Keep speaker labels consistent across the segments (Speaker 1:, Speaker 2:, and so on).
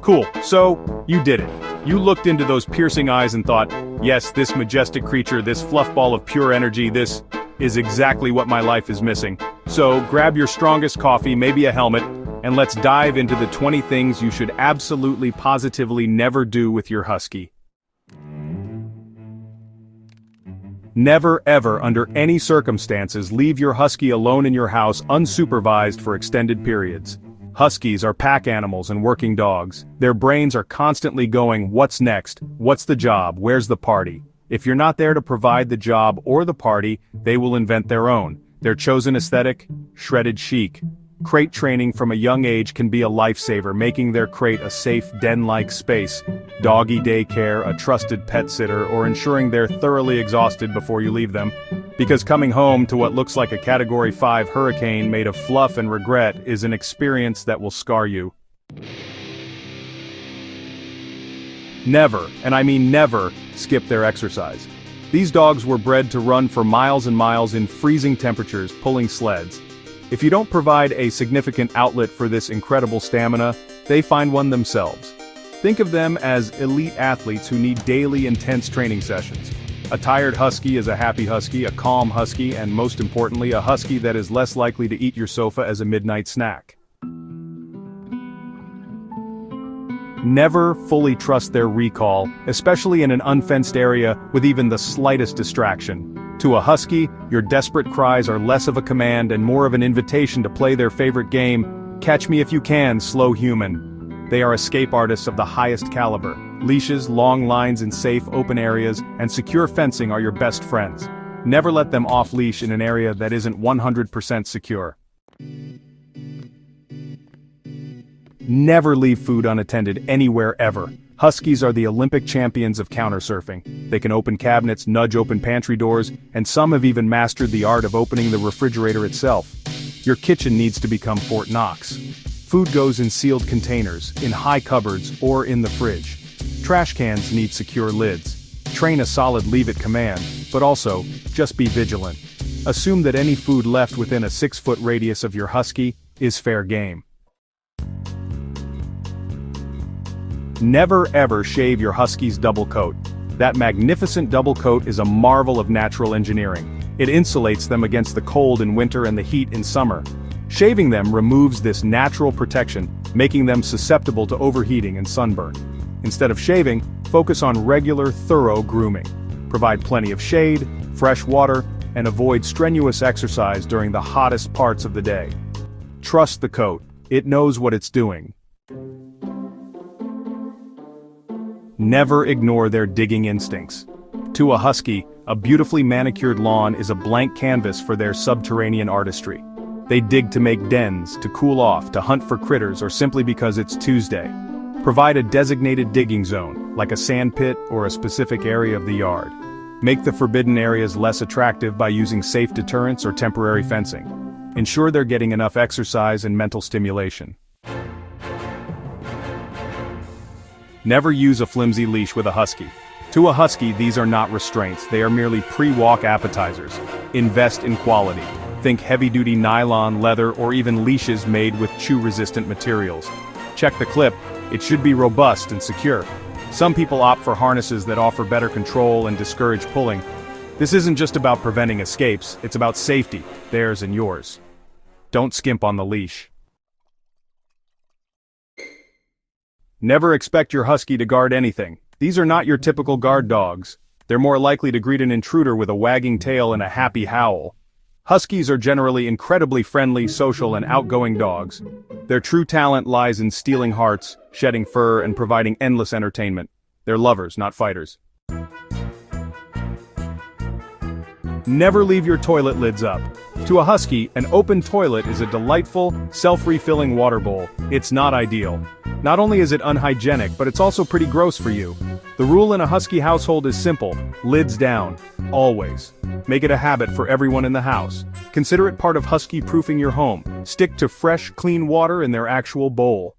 Speaker 1: Cool, so, you did it. You looked into those piercing eyes and thought, yes, this majestic creature, this fluff ball of pure energy, this is exactly what my life is missing. So, grab your strongest coffee, maybe a helmet, and let's dive into the 20 things you should absolutely positively never do with your husky. Never ever, under any circumstances, leave your husky alone in your house unsupervised for extended periods. Huskies are pack animals and working dogs. Their brains are constantly going, what's next? What's the job? Where's the party? If you're not there to provide the job or the party, they will invent their own. Their chosen aesthetic? Shredded chic. Crate training from a young age can be a lifesaver, making their crate a safe den-like space, doggy daycare, a trusted pet sitter, or ensuring they're thoroughly exhausted before you leave them. Because coming home to what looks like a Category 5 hurricane made of fluff and regret is an experience that will scar you. Never, and I mean never, skip their exercise. These dogs were bred to run for miles and miles in freezing temperatures, pulling sleds. If you don't provide a significant outlet for this incredible stamina, they find one themselves. Think of them as elite athletes who need daily intense training sessions. A tired husky is a happy husky, a calm husky, and most importantly, a husky that is less likely to eat your sofa as a midnight snack. Never fully trust their recall, especially in an unfenced area with even the slightest distraction. To a husky, your desperate cries are less of a command and more of an invitation to play their favorite game, catch me if you can, slow human. They are escape artists of the highest caliber. Leashes, long lines in safe, open areas, and secure fencing are your best friends. Never let them off-leash in an area that isn't 100% secure. Never leave food unattended anywhere ever. Huskies are the Olympic champions of countersurfing. They can open cabinets, nudge open pantry doors, and some have even mastered the art of opening the refrigerator itself. Your kitchen needs to become Fort Knox. Food goes in sealed containers, in high cupboards, or in the fridge. Trash cans need secure lids. Train a solid leave-it command, but also, just be vigilant. Assume that any food left within a 6-foot radius of your husky is fair game. Never ever shave your husky's double coat. That magnificent double coat is a marvel of natural engineering. It insulates them against the cold in winter and the heat in summer. Shaving them removes this natural protection, making them susceptible to overheating and sunburn. Instead of shaving, focus on regular, thorough grooming. Provide plenty of shade, fresh water, and avoid strenuous exercise during the hottest parts of the day. Trust the coat. It knows what it's doing. Never ignore their digging instincts. To a husky, a beautifully manicured lawn is a blank canvas for their subterranean artistry. They dig to make dens, to cool off, to hunt for critters, or simply because it's Tuesday. Provide a designated digging zone, like a sand pit or a specific area of the yard. Make the forbidden areas less attractive by using safe deterrents or temporary fencing. Ensure they're getting enough exercise and mental stimulation. Never use a flimsy leash with a husky. To a husky, these are not restraints, they are merely pre-walk appetizers. Invest in quality. Think heavy-duty nylon, leather, or even leashes made with chew-resistant materials. Check the clip, it should be robust and secure. Some people opt for harnesses that offer better control and discourage pulling. This isn't just about preventing escapes, it's about safety, theirs and yours. Don't skimp on the leash. Never expect your husky to guard anything. These are not your typical guard dogs. They're more likely to greet an intruder with a wagging tail and a happy howl. Huskies are generally incredibly friendly, social, and outgoing dogs. Their true talent lies in stealing hearts, shedding fur, and providing endless entertainment. They're lovers, not fighters. Never leave your toilet lids up. To a husky, an open toilet is a delightful, self-refilling water bowl. It's not ideal. Not only is it unhygienic, but it's also pretty gross for you. The rule in a husky household is simple: lids down. Always. Make it a habit for everyone in the house. Consider it part of husky-proofing your home. Stick to fresh, clean water in their actual bowl.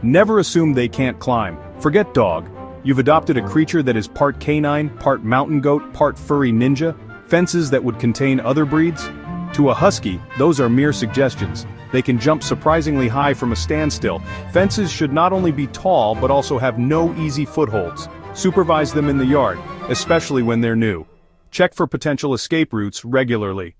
Speaker 1: Never assume they can't climb. Forget dog. You've adopted a creature that is part canine, part mountain goat, part furry ninja. Fences that would contain other breeds? To a husky, those are mere suggestions. They can jump surprisingly high from a standstill. Fences should not only be tall but also have no easy footholds. Supervise them in the yard, especially when they're new. Check for potential escape routes regularly.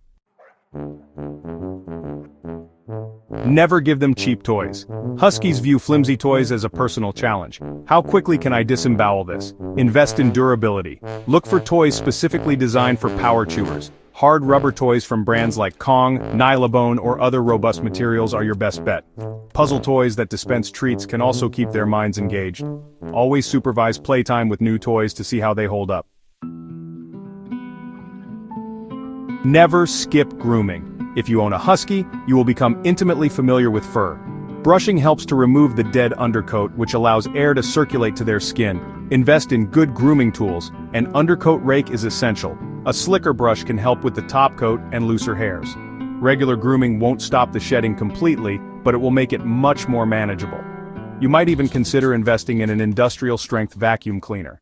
Speaker 1: Never give them cheap toys. Huskies view flimsy toys as a personal challenge. How quickly can I disembowel this? Invest in durability. Look for toys specifically designed for power chewers. Hard rubber toys from brands like Kong, Nylabone, or other robust materials are your best bet. Puzzle toys that dispense treats can also keep their minds engaged. Always supervise playtime with new toys to see how they hold up. Never skip grooming. If you own a husky, you will become intimately familiar with fur. Brushing helps to remove the dead undercoat, which allows air to circulate to their skin. Invest in good grooming tools. An undercoat rake is essential. A slicker brush can help with the top coat and looser hairs. Regular grooming won't stop the shedding completely, but it will make it much more manageable. You might even consider investing in an industrial-strength vacuum cleaner.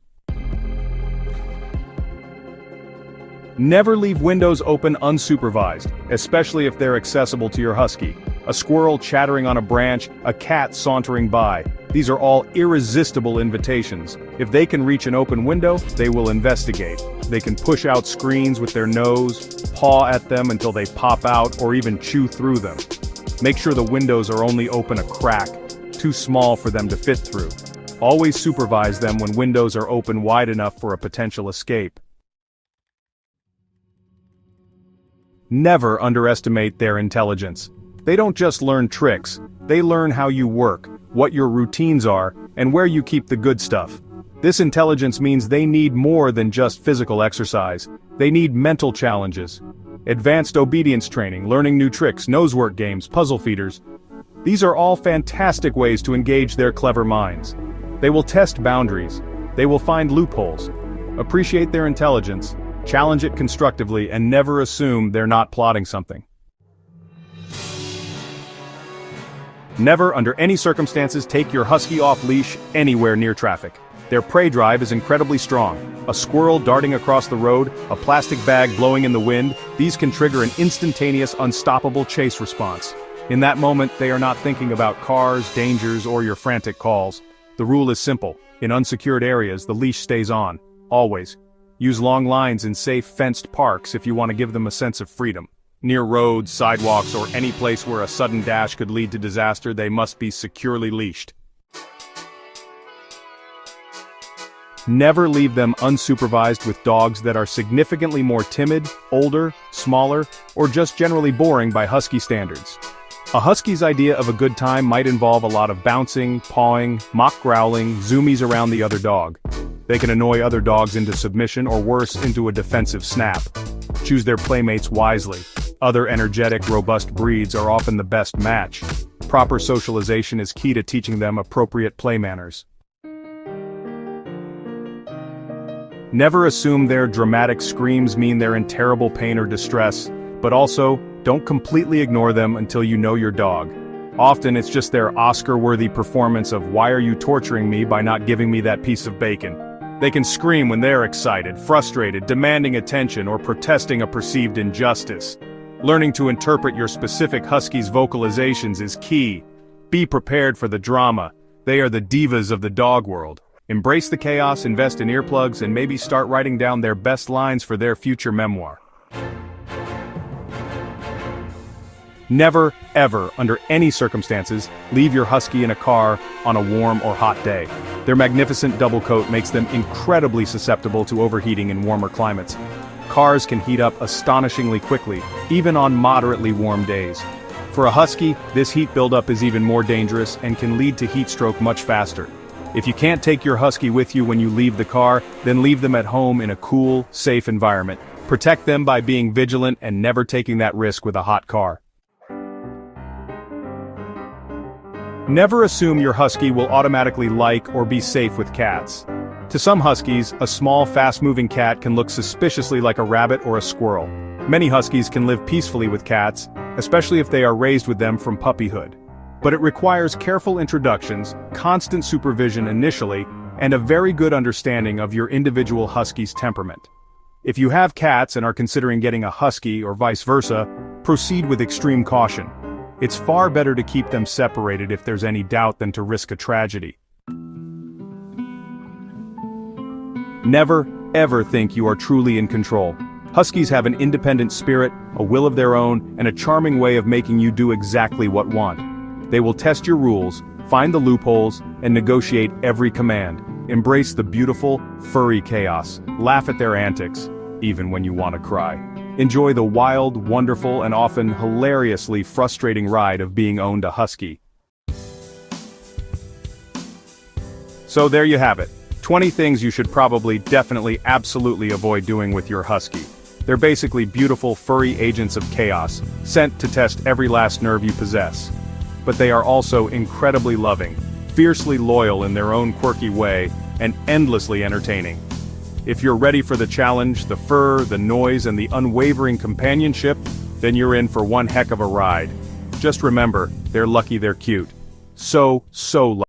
Speaker 1: Never leave windows open unsupervised, especially if they're accessible to your husky. A squirrel chattering on a branch, a cat sauntering by. These are all irresistible invitations. If they can reach an open window, they will investigate. They can push out screens with their nose, paw at them until they pop out, or even chew through them. Make sure the windows are only open a crack, too small for them to fit through. Always supervise them when windows are open wide enough for a potential escape. Never underestimate their intelligence. They don't just learn tricks, they learn how you work, what your routines are, and where you keep the good stuff. This intelligence means they need more than just physical exercise. They need mental challenges. Advanced obedience training, learning new tricks, nosework games, puzzle feeders. These are all fantastic ways to engage their clever minds. They will test boundaries. They will find loopholes. Appreciate their intelligence. Challenge it constructively and never assume they're not plotting something. Never, under any circumstances, take your husky off leash anywhere near traffic. Their prey drive is incredibly strong. A squirrel darting across the road, a plastic bag blowing in the wind, these can trigger an instantaneous, unstoppable chase response. In that moment, they are not thinking about cars, dangers, or your frantic calls. The rule is simple. In unsecured areas, the leash stays on. Always. Use long lines in safe, fenced parks if you want to give them a sense of freedom. Near roads, sidewalks, or any place where a sudden dash could lead to disaster, they must be securely leashed. Never leave them unsupervised with dogs that are significantly more timid, older, smaller, or just generally boring by husky standards. A husky's idea of a good time might involve a lot of bouncing, pawing, mock growling, zoomies around the other dog. They can annoy other dogs into submission or worse, into a defensive snap. Choose their playmates wisely. Other energetic, robust breeds are often the best match. Proper socialization is key to teaching them appropriate play manners. Never assume their dramatic screams mean they're in terrible pain or distress, but also, don't completely ignore them until you know your dog. Often it's just their Oscar-worthy performance of "Why are you torturing me by not giving me that piece of bacon?" They can scream when they're excited, frustrated, demanding attention, or protesting a perceived injustice. Learning to interpret your specific husky's vocalizations is key. Be prepared for the drama. They are the divas of the dog world. Embrace the chaos, invest in earplugs, and maybe start writing down their best lines for their future memoir. Never, ever, under any circumstances, leave your husky in a car on a warm or hot day. Their magnificent double coat makes them incredibly susceptible to overheating in warmer climates. Cars can heat up astonishingly quickly, even on moderately warm days. For a husky, this heat buildup is even more dangerous and can lead to heat stroke much faster. If you can't take your husky with you when you leave the car, then leave them at home in a cool, safe environment. Protect them by being vigilant and never taking that risk with a hot car. Never assume your husky will automatically like or be safe with cats. To some huskies, a small, fast-moving cat can look suspiciously like a rabbit or a squirrel. Many huskies can live peacefully with cats, especially if they are raised with them from puppyhood. But it requires careful introductions, constant supervision initially, and a very good understanding of your individual husky's temperament. If you have cats and are considering getting a husky or vice versa, proceed with extreme caution. It's far better to keep them separated if there's any doubt than to risk a tragedy. Never, ever think you are truly in control. Huskies have an independent spirit, a will of their own, and a charming way of making you do exactly what you want. They will test your rules, find the loopholes, and negotiate every command. Embrace the beautiful, furry chaos. Laugh at their antics, even when you want to cry. Enjoy the wild, wonderful, and often hilariously frustrating ride of being owned a husky. So there you have it. 20 things you should probably, definitely, absolutely avoid doing with your husky. They're basically beautiful, furry agents of chaos, sent to test every last nerve you possess. But they are also incredibly loving, fiercely loyal in their own quirky way, and endlessly entertaining. If you're ready for the challenge, the fur, the noise, and the unwavering companionship, then you're in for one heck of a ride. Just remember, they're lucky they're cute. So lucky.